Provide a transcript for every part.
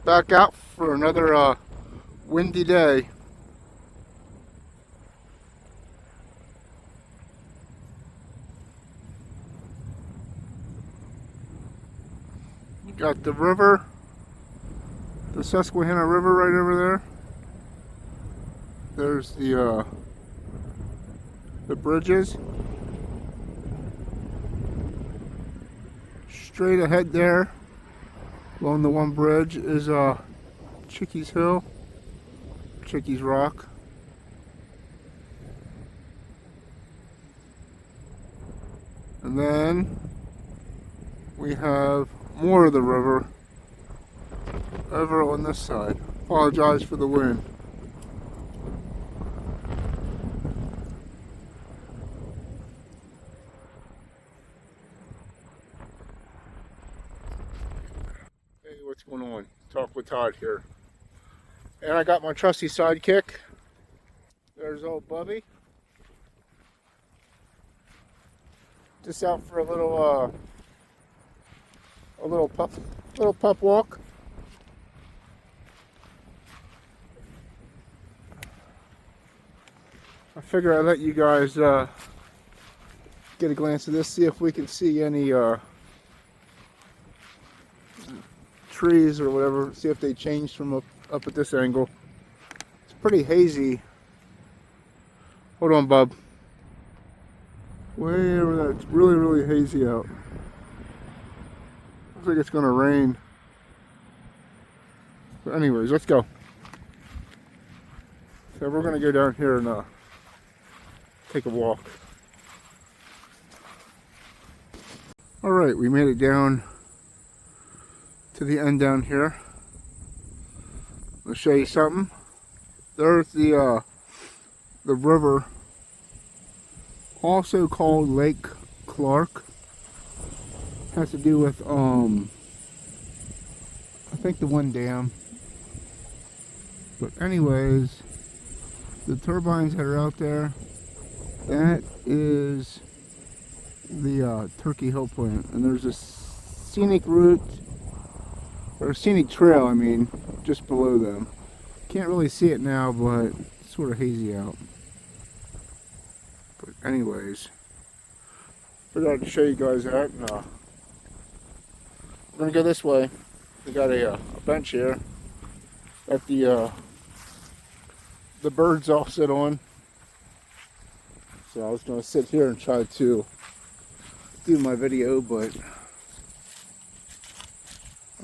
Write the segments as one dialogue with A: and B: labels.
A: back out for another windy day. You got the river, the Susquehanna River right over there. There's the bridges. Straight ahead there, along the one bridge, is Chickies Hill, Chickies Rock. And then we have more of the river over on this side. Apologize for the wind. Hey, what's going on? Talk with Todd here. And I got my trusty sidekick. There's old Bubby. Just out for a little pup walk. I figure I'd let you guys get a glance of this, see if we can see any trees or whatever, see if they changed from up at this angle. It's pretty hazy. Hold on, bub. Way over there. It's really hazy out. Looks like it's gonna rain. But anyways, let's go. So we're gonna go down here and take a walk. Alright, we made it down to the end down here. I'll show you something. There's the river, also called Lake Clark. Has to do with I think the one dam. But anyways, the turbines that are out there, that is the Turkey Hill plant, and there's a scenic route, or a scenic trail, I mean, just below them. Can't really see it now, but it's sort of hazy out. But anyways, figured I'd show you guys that. And, we're gonna go this way. We got a bench here that the birds all sit on. So I was gonna sit here and try to do my video, but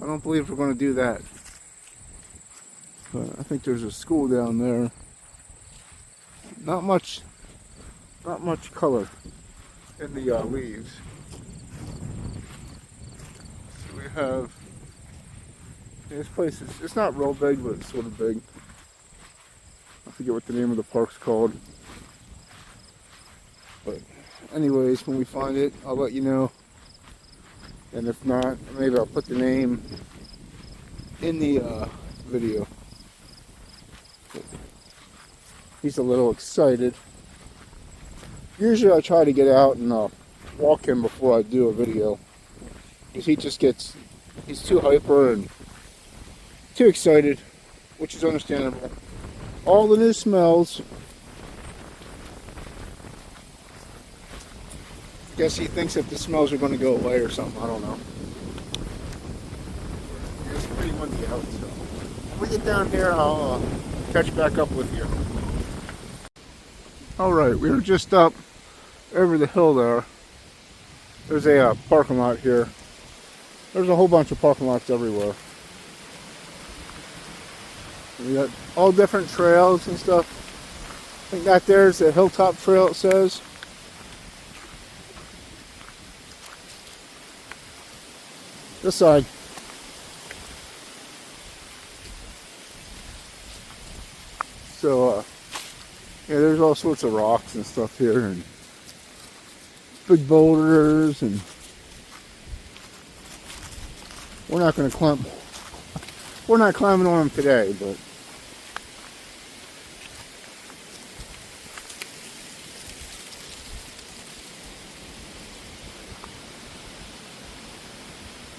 A: I don't believe we're gonna do that. But I think there's a school down there. Not much color in the leaves. So we have this place. It's not real big, but it's sort of big. I forget what the name of the park's called. But anyways, when we find it, I'll let you know. And if not, maybe I'll put the name in the video. He's a little excited. Usually I try to get out and walk him before I do a video. Because he's too hyper and too excited, which is understandable. All the new smells. I guess he thinks that the smells are going to go away or something. I don't know. It's pretty windy out, so when we get down here, I'll catch back up with you. Alright, we were just up over the hill there. There's a parking lot here. There's a whole bunch of parking lots everywhere. We got all different trails and stuff. I think that there's the Hilltop Trail, it says. This side. So, yeah, there's all sorts of rocks and stuff here, and big boulders, and we're not going to climb. We're not climbing on them today, but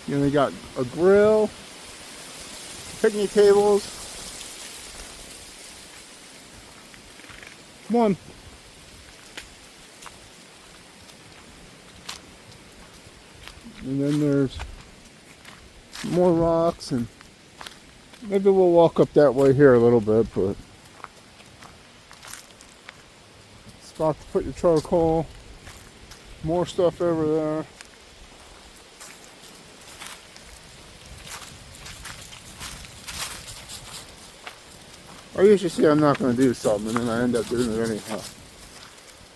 A: you know, they got a grill. picnic tables. Come on. And then there's more rocks, and maybe we'll walk up that way here a little bit, but spot to put your charcoal. More stuff over there. I usually say I'm not going to do something, and then I end up doing it anyhow.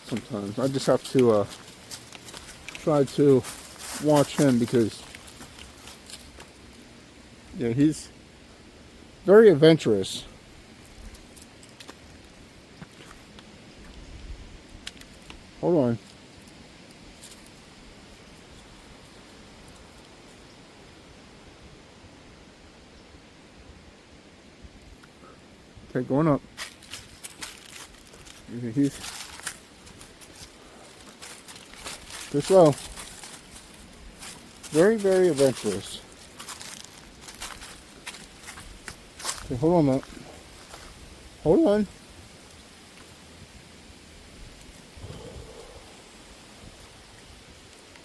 A: Sometimes I just have to try to watch him, because yeah, he's very adventurous. Hold on. Okay, going up. He's too slow. Very, very adventurous. Okay, hold on a minute. Hold on.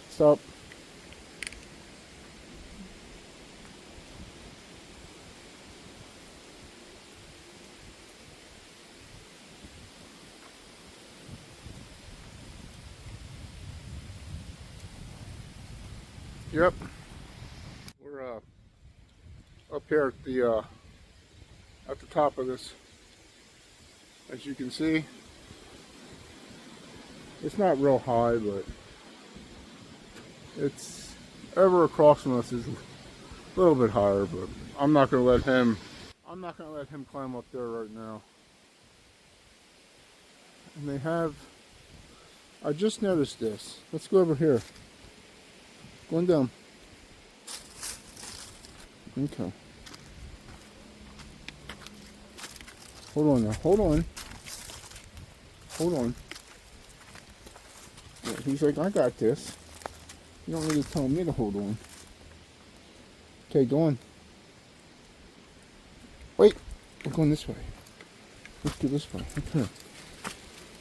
A: Stop. Yep. We're up here at the top of this. As you can see, it's not real high, but it's over across from us is a little bit higher, but I'm not gonna let him climb up there right now. And they have, I just noticed this. Let's go over here. Going down. Okay. Hold on now. Hold on. Hold on. Yeah, he's like, I got this. You don't need to tell me to hold on. Okay, go on. Wait. We're going this way. Let's go this way. Okay.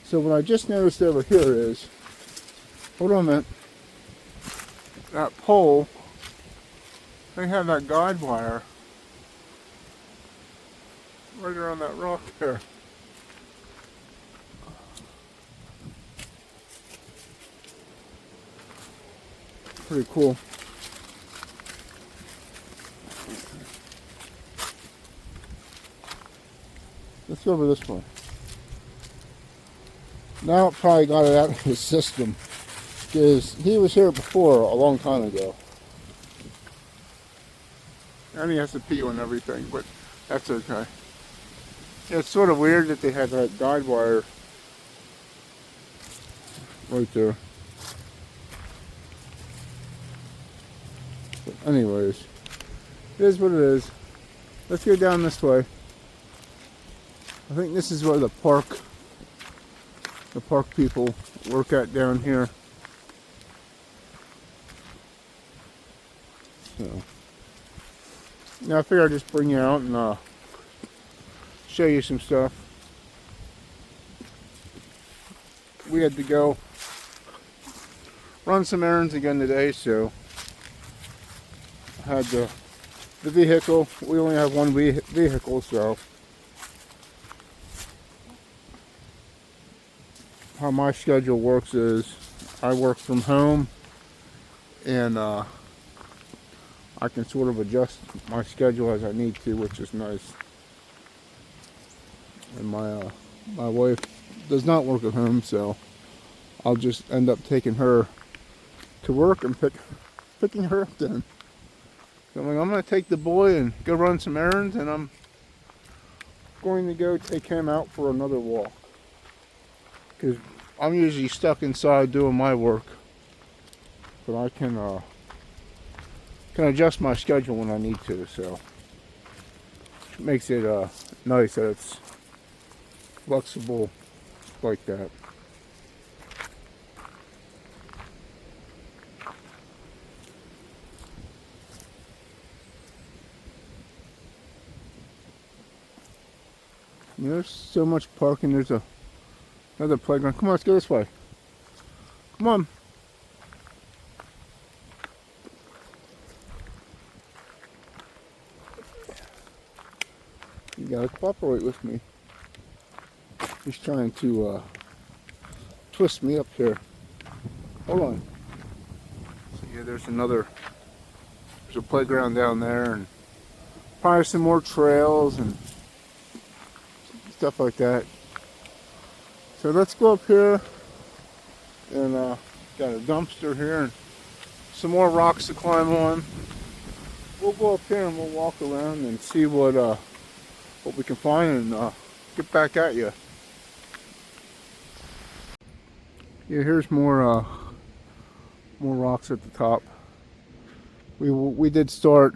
A: So what I just noticed over here is, hold on a minute. That pole, they have that guide wire right around that rock there. Pretty cool. Let's go over this way. Now it probably got it out of his system, because he was here before a long time ago. And he has to pee on everything, but that's okay. It's sort of weird that they had that guide wire right there. But anyways, it is what it is. Let's go down this way. I think this is where the park people work at down here. So now I figure I'd just bring you out and show you some stuff. We had to go run some errands again today, so I had the vehicle. We only have one vehicle, so how my schedule works is I work from home, and I can sort of adjust my schedule as I need to, which is nice. And my wife does not work at home, so I'll just end up taking her to work and picking her up then. So I'm going to take the boy and go run some errands, and I'm going to go take him out for another walk, because I'm usually stuck inside doing my work, but I can adjust my schedule when I need to, so it makes it nice that it's flexible like that. There's so much parking. There's another playground. Come on, let's go this way. Come on. You gotta cooperate with me. He's trying to twist me up here. Hold on. So yeah, there's a playground down there, and probably some more trails and stuff like that. So let's go up here, and got a dumpster here and some more rocks to climb on. We'll go up here and we'll walk around and see what we can find, and get back at you. Yeah, here's more rocks at the top. We did start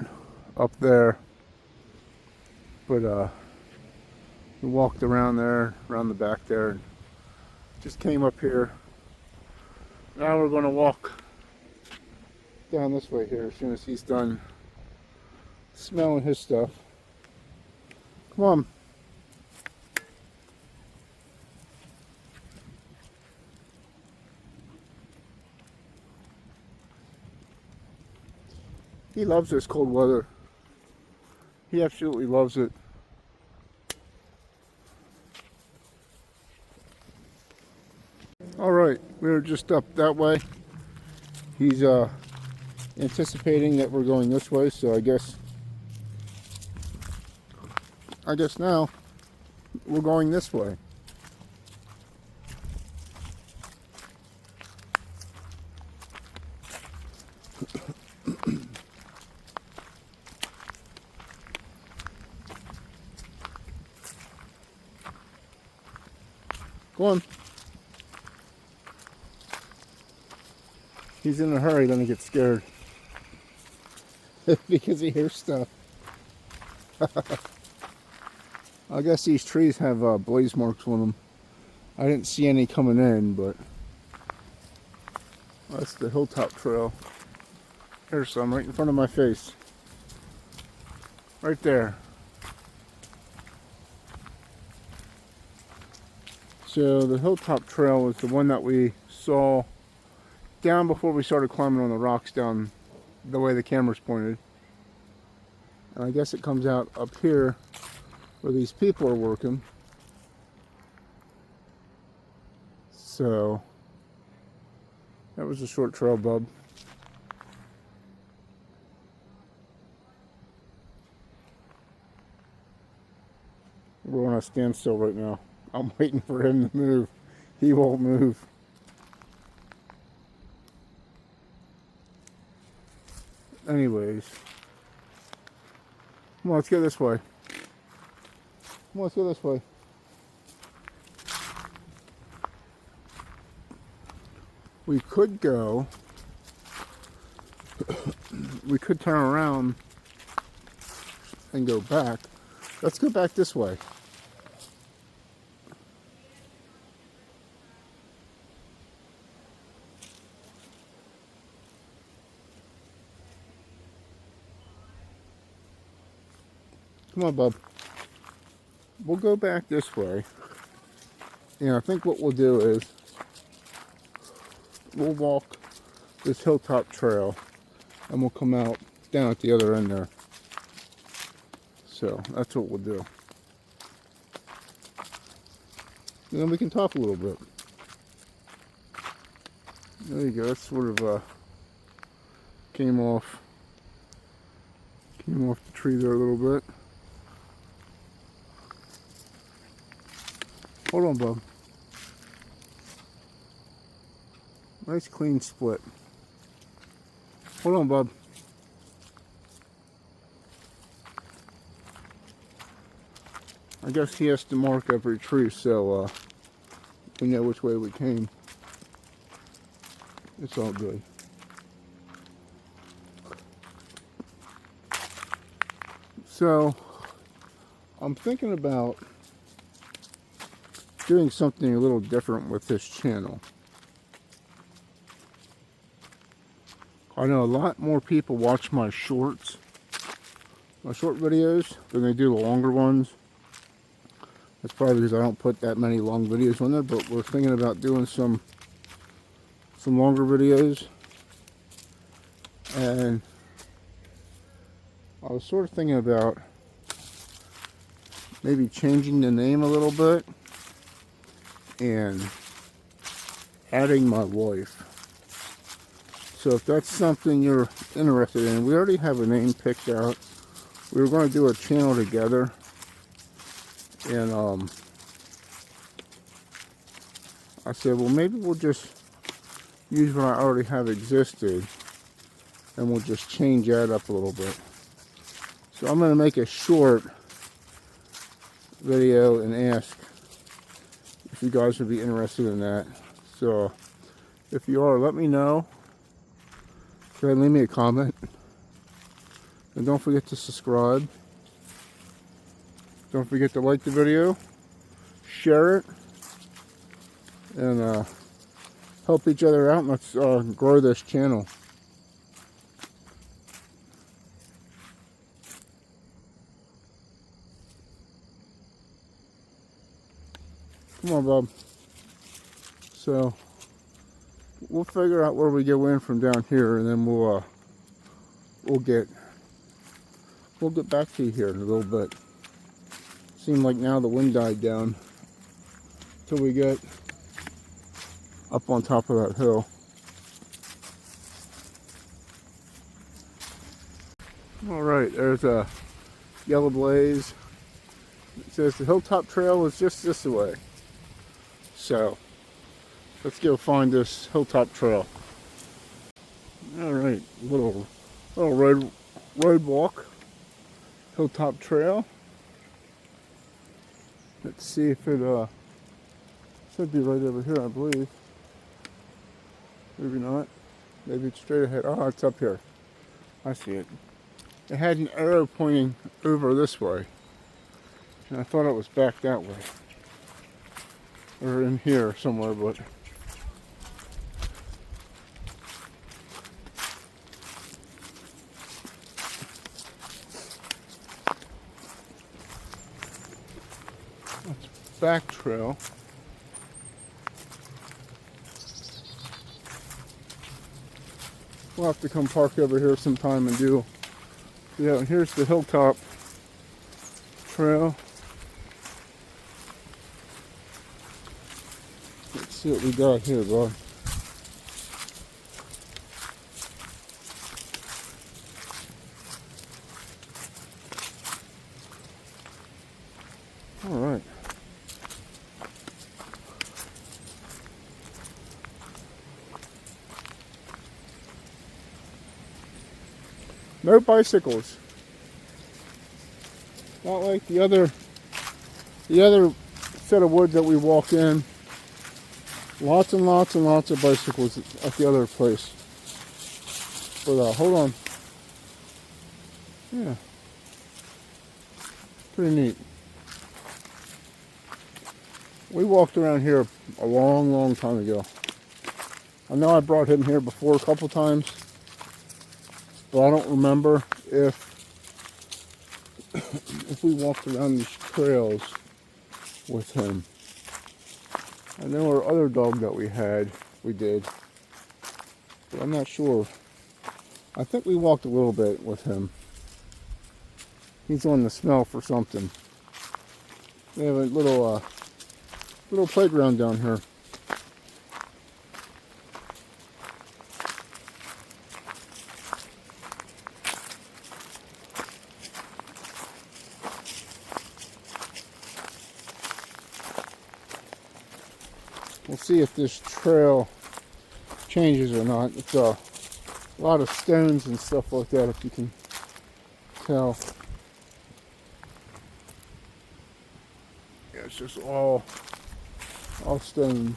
A: up there, but we walked around there, around the back there, and just came up here. Now we're going to walk down this way here as soon as he's done smelling his stuff. Come on. He loves this cold weather. He absolutely loves it. All right, we're just up that way. He's anticipating that we're going this way, so I guess now we're going this way. Go on. He's in a hurry, then he gets scared. Because he hears stuff. I guess these trees have blaze marks on them. I didn't see any coming in, but that's the Hilltop Trail. Here's some right in front of my face. Right there. So the Hilltop Trail was the one that we saw down before we started climbing on the rocks down the way the camera's pointed. And I guess it comes out up here where these people are working. So that was a short trail, bub. We're on a standstill right now. I'm waiting for him to move. He won't move. Anyways. Come on, let's go this way. Come on, let's go this way. We could go. We could turn around and go back. Let's go back this way. Come on, bub. We'll go back this way. And I think what we'll do is we'll walk this Hilltop Trail and we'll come out down at the other end there. So that's what we'll do. And then we can talk a little bit. There you go. That's sort of came off the tree there a little bit. Hold on, bub. Nice clean split. Hold on, bub. I guess he has to mark every tree so we know which way we came. It's all good. So I'm thinking about doing something a little different with this channel. I know a lot more people watch my shorts, my short videos, than they do the longer ones. That's probably because I don't put that many long videos on there, but we're thinking about doing some longer videos. And I was sort of thinking about maybe changing the name a little bit and adding my wife. So if that's something you're interested in, we already have a name picked out. We were going to do a channel together, and I said, well, maybe we'll just use what I already have existed, and we'll just change that up a little bit. So I'm going to make a short video and ask if you guys would be interested in that. So if you are, let me know. Go ahead and leave me a comment. And don't forget to subscribe. Don't forget to like the video, share it, and help each other out. And let's grow this channel. Come on, Bob. So we'll figure out where we go in from down here, and then we'll get back to you here in a little bit. Seems like now the wind died down till we get up on top of that hill. All right, there's a yellow blaze. It says the Hilltop Trail is just this way. So let's go find this Hilltop Trail. All right, little road walk, Hilltop Trail. Let's see if it should be right over here, I believe. Maybe not. Maybe it's straight ahead. Oh, it's up here. I see it. It had an arrow pointing over this way, and I thought it was back that way, or in here somewhere, but that's back trail. We'll have to come park over here sometime and do. Yeah, here's the Hilltop Trail. Let's see what we got here, bud. All right. No bicycles. Not like the other set of woods that we walk in. Lots and lots and lots of bicycles at the other place. But hold on. Yeah. Pretty neat. We walked around here a long, long time ago. I know I brought him here before a couple times, but I don't remember if we walked around these trails with him. I know our other dog that we did, but I'm not sure. I think we walked a little bit with him. He's on the smell for something. We have a little playground down here. We'll see if this trail changes or not. It's a lot of stones and stuff like that, if you can tell. Yeah, it's just all stones.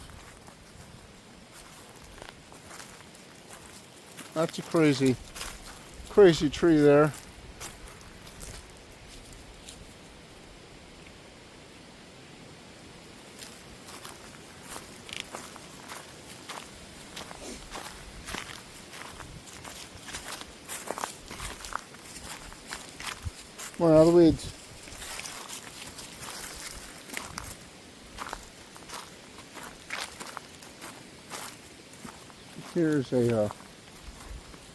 A: That's a crazy tree there. Well, out of the weeds. Here's a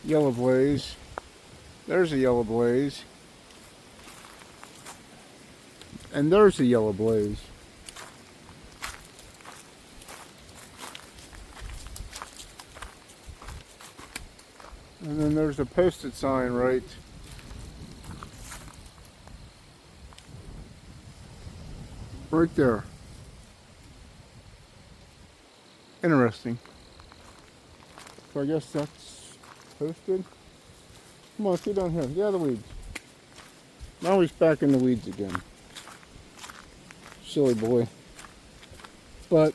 A: yellow blaze. There's a yellow blaze. And there's a yellow blaze. And then there's a posted sign right there. Interesting. So I guess that's posted. Come on, sit down here. Yeah, the weeds. Now he's back in the weeds again. Silly boy. But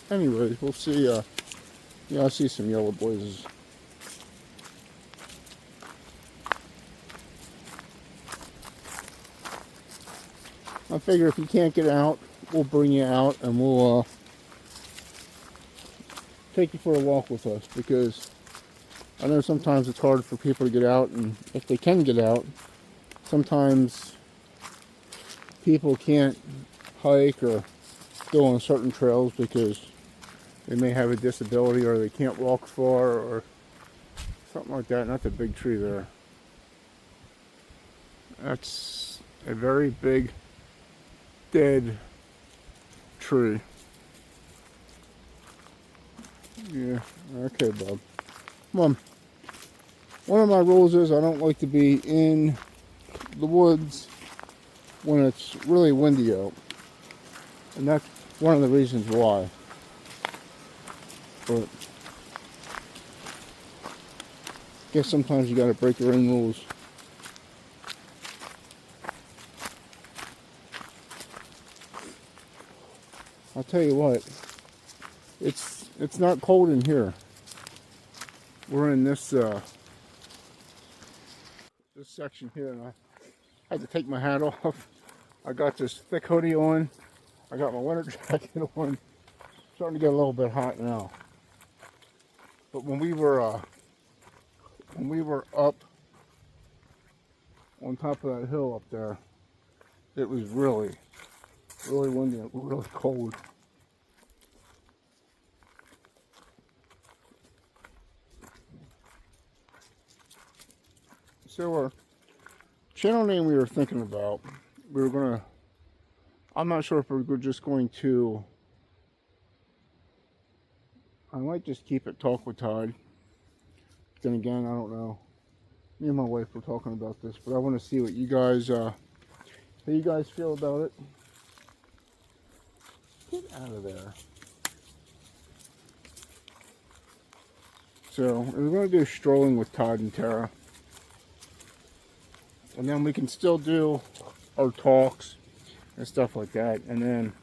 A: anyways, we'll see. Yeah, I see some yellow blazes. I figure if you can't get out, we'll bring you out and we'll take you for a walk with us, because I know sometimes it's hard for people to get out, and if they can get out, sometimes people can't hike or go on certain trails because they may have a disability or they can't walk far or something like that. And that's a big tree there. That's a very big dead tree. Yeah, okay, Bob. Come on. One of my rules is I don't like to be in the woods when it's really windy out. And that's one of the reasons why. But I guess sometimes you gotta break your own rules. I'll tell you what, it's not cold in here. We're in this section here, and I had to take my hat off. I got this thick hoodie on. I got my winter jacket on. Starting to get a little bit hot now. But when we were up on top of that hill up there, it was really windy and really cold. So our channel name we were thinking about, I'm not sure if we're just going to, I might just keep it Talk with Todd. Then again, I don't know. Me and my wife were talking about this, but I want to see what you guys, how you guys feel about it. Get out of there. So we're going to do Strolling with Todd and Tara. And then we can still do our talks and stuff like that. And then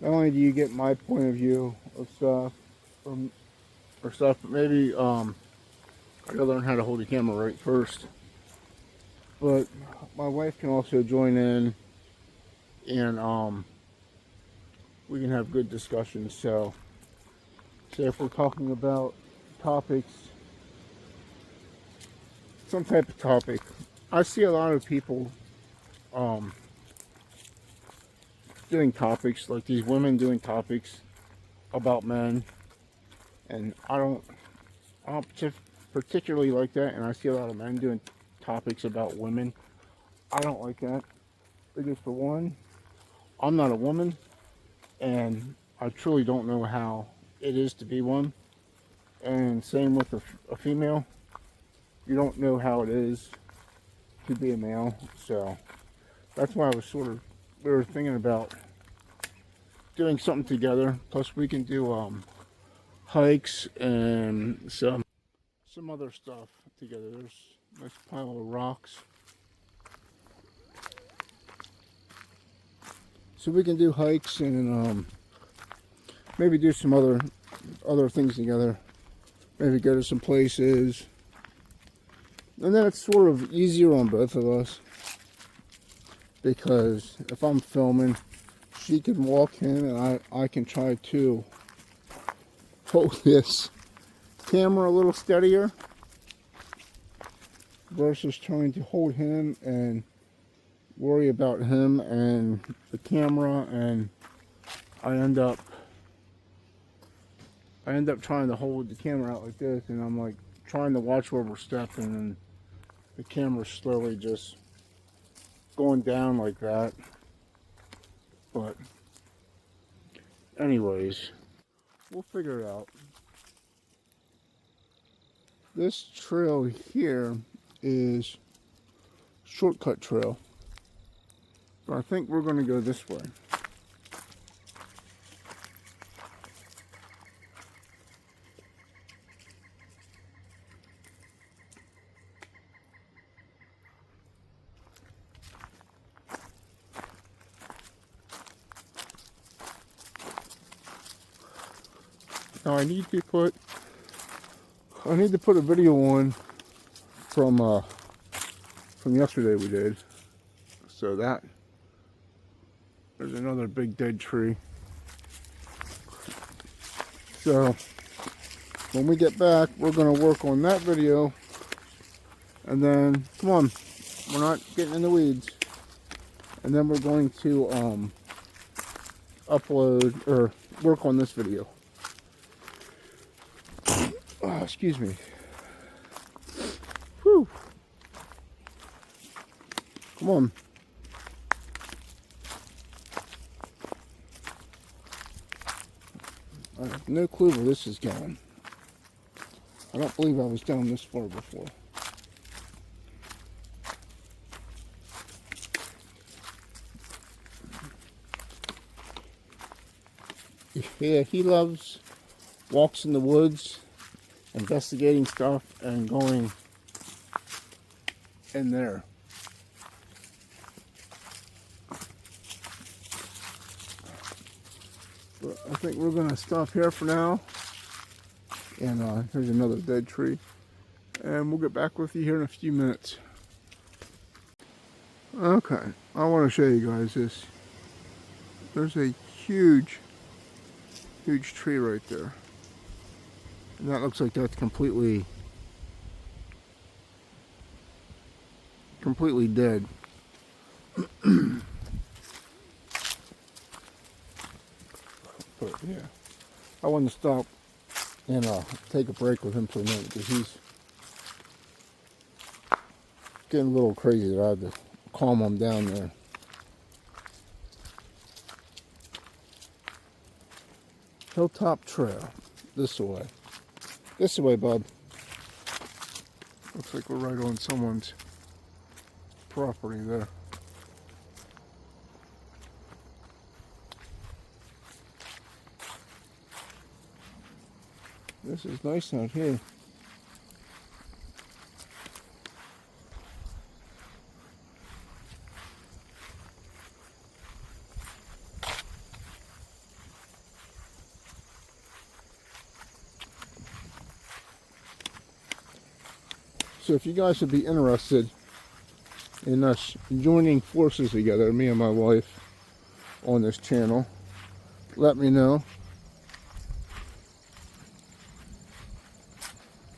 A: not only do you get my point of view of stuff, but maybe I gotta learn how to hold the camera right first. But my wife can also join in, and we can have good discussions. So say if we're talking about topics, some type of topic, I see a lot of people doing topics, like these women doing topics about men, and I don't particularly like that. And I see a lot of men doing topics about women. I don't like that, because for one, I'm not a woman, and I truly don't know how it is to be one. And same with a female, you don't know how it is to be a male. So that's why we were thinking about doing something together. Plus we can do hikes and some other stuff together. There's a nice pile of rocks. So we can do hikes and maybe do some other things together. Maybe go to some places. And then it's sort of easier on both of us, because if I'm filming, she can walk in and I can try to hold this camera a little steadier versus trying to hold him and worry about him and the camera, and I end up I end up trying to hold the camera out like this, and I'm like trying to watch where we're stepping, and the camera's slowly just going down like that. But anyways, we'll figure it out. This trail here is shortcut trail, but I think we're going to go this way. Now I need to put a video on from yesterday we did. So there's another big dead tree. So when we get back, we're gonna work on that video, and then come on, we're not getting in the weeds. And then we're going to upload or work on this video. Oh, excuse me. Whew. Come on. I have no clue where this is going. I don't believe I was down this far before. Yeah, he loves walks in the woods, investigating stuff, and going in there. But I think we're going to stop here for now. And here's another dead tree. And we'll get back with you here in a few minutes. Okay, I want to show you guys this. There's a huge tree right there. And that looks like that's completely dead. But yeah, I wanted to stop and take a break with him for a minute because he's getting a little crazy that I had to calm him down there. Hilltop Trail, this way. This way, bub. Looks like we're right on someone's property there. This is nice out here. So if you guys would be interested in us joining forces together, me and my wife, on this channel, let me know.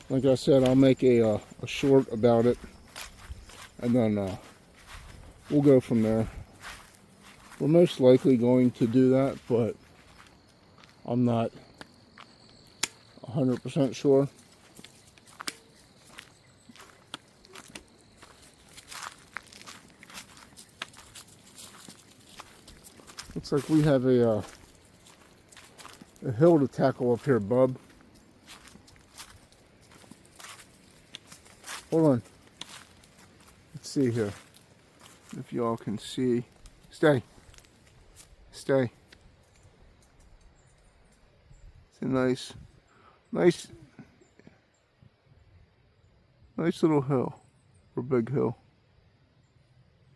A: Like I said, I'll make a short about it, and then we'll go from there. We're most likely going to do that, but I'm not 100% sure. Looks like we have a hill to tackle up here, bub. Hold on. Let's see here. If y'all can see. Stay. Stay. It's a nice little hill. Or big hill.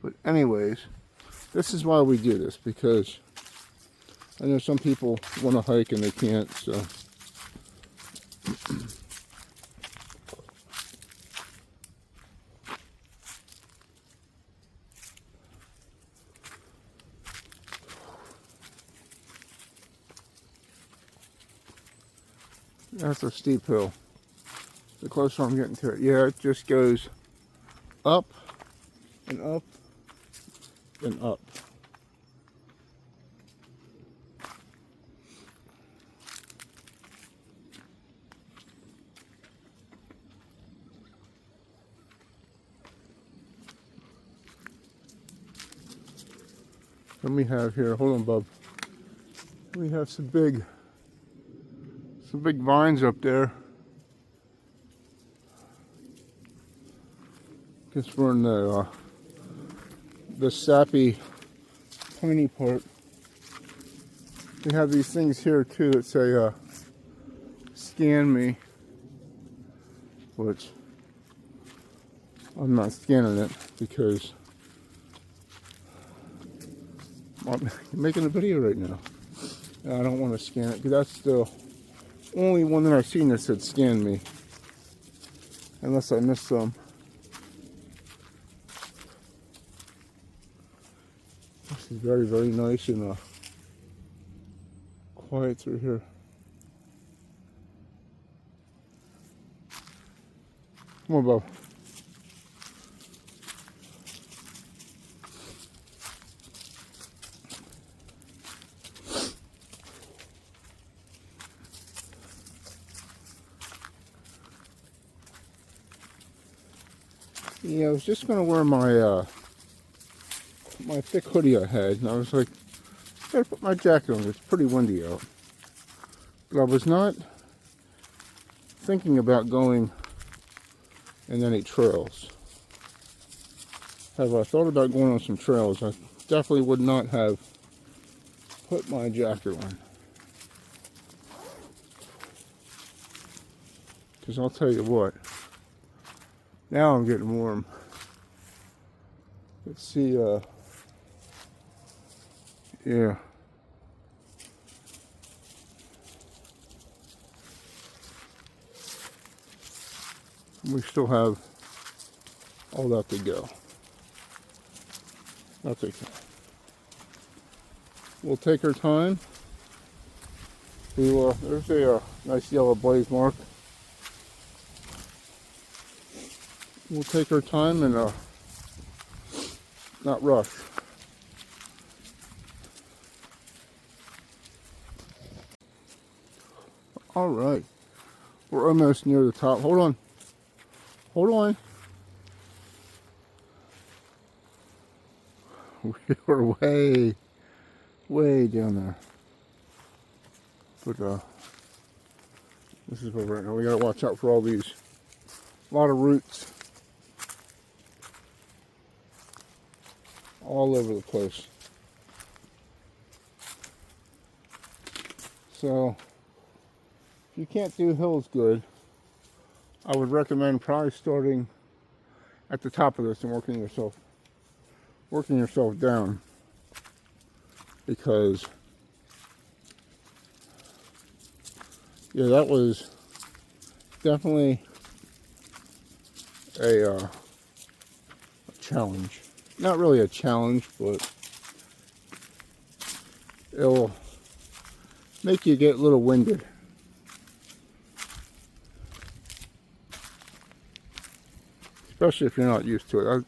A: But anyways, this is why we do this, because I know some people want to hike and they can't, so. That's a steep hill. The closer I'm getting to it, yeah, it just goes up and up and up. Then we have here, hold on, bub. We have some big vines up there. Guess we're in the sappy, pointy part. We have these things here too that say scan me, which I'm not scanning it because I'm making a video right now. I don't want to scan it because that's the only one that I've seen that said scan me, unless I missed some. This is very, very nice and quiet through here. Come on, Bob. Yeah, I was just gonna wear my my thick hoodie I had, and I was like, I gotta put my jacket on. It's pretty windy out. But I was not thinking about going in any trails. Have I thought about going on some trails? I definitely would not have put my jacket on. Because I'll tell you what, now I'm getting warm. Let's see, yeah. We still have all that to go. That's okay. We'll take our time. There's a nice yellow blaze mark. We'll take our time and not rush. All right, we're almost near the top. Hold on. Hold on. We're way, way down there. But this is where right now we gotta watch out for all these. A lot of roots all over the place. So if you can't do hills good, I would recommend probably starting at the top of this and working yourself down, because yeah, that was definitely a challenge. Not really a challenge, but it'll make you get a little winded. Especially if you're not used to it.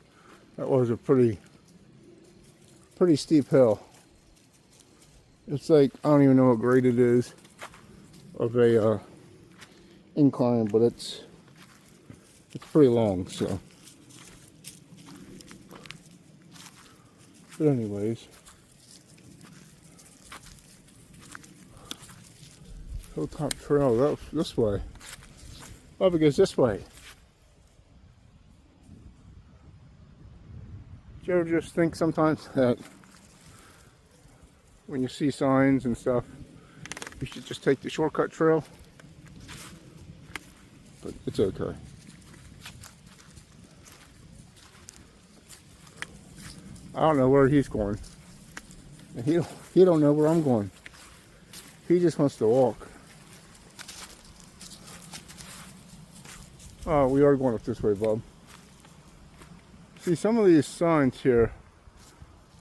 A: That was a pretty steep hill. It's like, I don't even know what grade it is of a incline, but it's pretty long, so. But anyways, Hilltop Trail, that's this way. Oh, it goes this way. Do you ever just think sometimes that when you see signs and stuff, you should just take the shortcut trail? But it's okay. I don't know where he's going. And he don't know where I'm going. He just wants to walk. Oh, we are going up this way, bub. See, some of these signs here,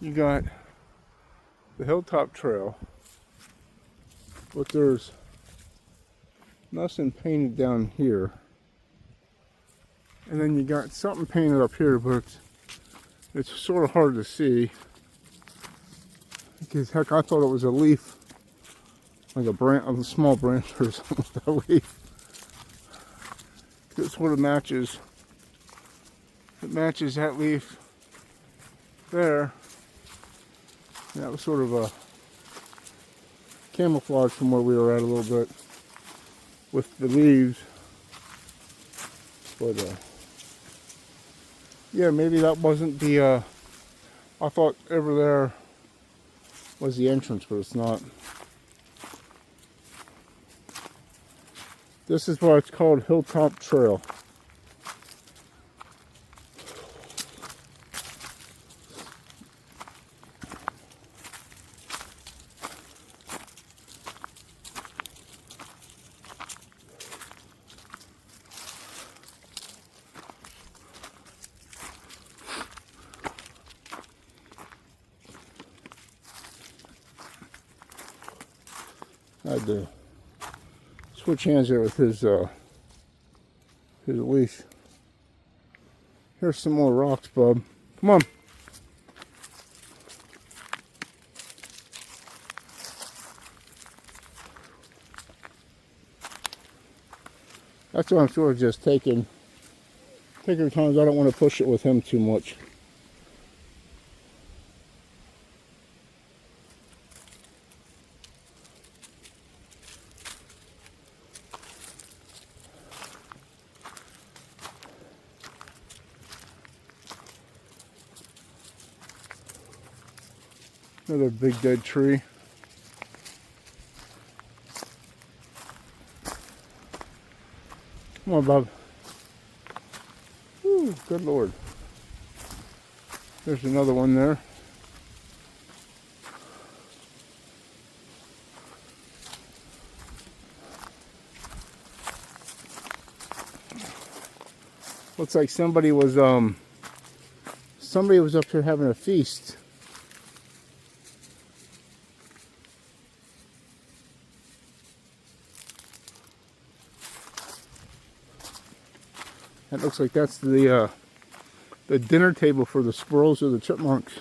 A: you got the Hilltop Trail, but there's nothing painted down here. And then you got something painted up here, but it's sort of hard to see. Because heck, I thought it was a leaf, like a small branch or something with that leaf. It sort of matches. It matches that leaf there. That was sort of a camouflage from where we were at a little bit with the leaves. But yeah, maybe that wasn't the, I thought over there was the entrance, but it's not. This is why it's called Hilltop Trail. I had to switch hands there with his leash. Here's some more rocks, bub. Come on. That's why I'm sort of just taking times. I don't want to push it with him too much. Another big dead tree. Come on, Bob. Ooh, good Lord. There's another one there. Looks like somebody was up here having a feast. That looks like that's the dinner table for the squirrels or the chipmunks.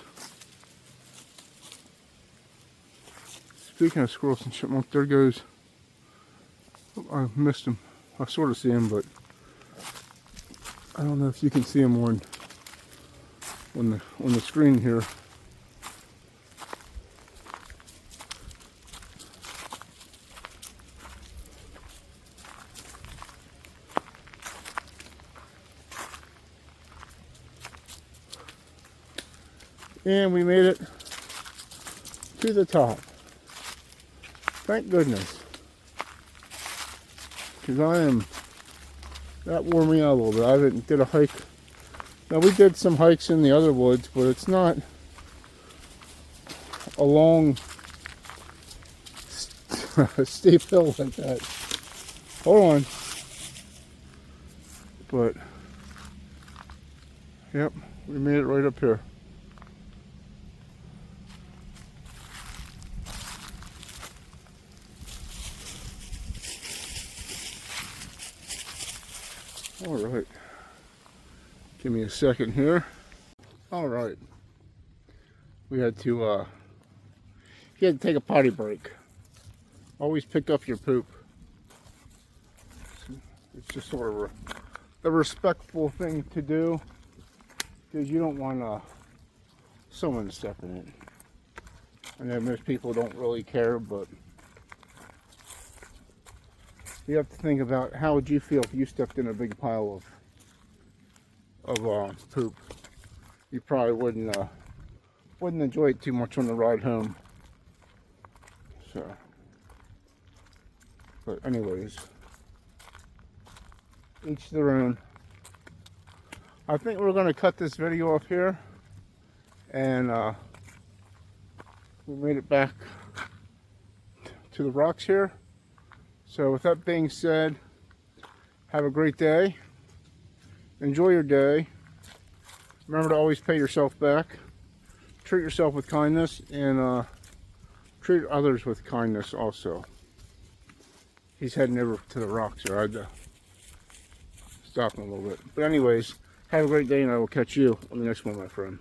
A: Speaking of squirrels and chipmunks, there goes. Oh, I missed him. I sort of see him, but I don't know if you can see him on the screen here. And we made it to the top. Thank goodness. Because that wore me out a little bit. I did a hike. Now we did some hikes in the other woods, but it's not a long steep hill like that. Hold on. But, yep, we made it right up here. All right, give me a second here. All right, we had to take a potty break. Always pick up your poop. It's just sort of a respectful thing to do, because you don't want someone to step in it. I know most people don't really care, but you have to think about how would you feel if you stepped in a big pile of poop. You probably wouldn't enjoy it too much on the ride home. So, but anyways, each their own. I think we're going to cut this video off here, and we made it back to the rocks here. So with that being said, have a great day. Enjoy your day. Remember to always pay yourself back. Treat yourself with kindness, and treat others with kindness also. He's heading over to the rocks here. I had to stop him a little bit. But anyways, have a great day, and I will catch you on the next one, my friend.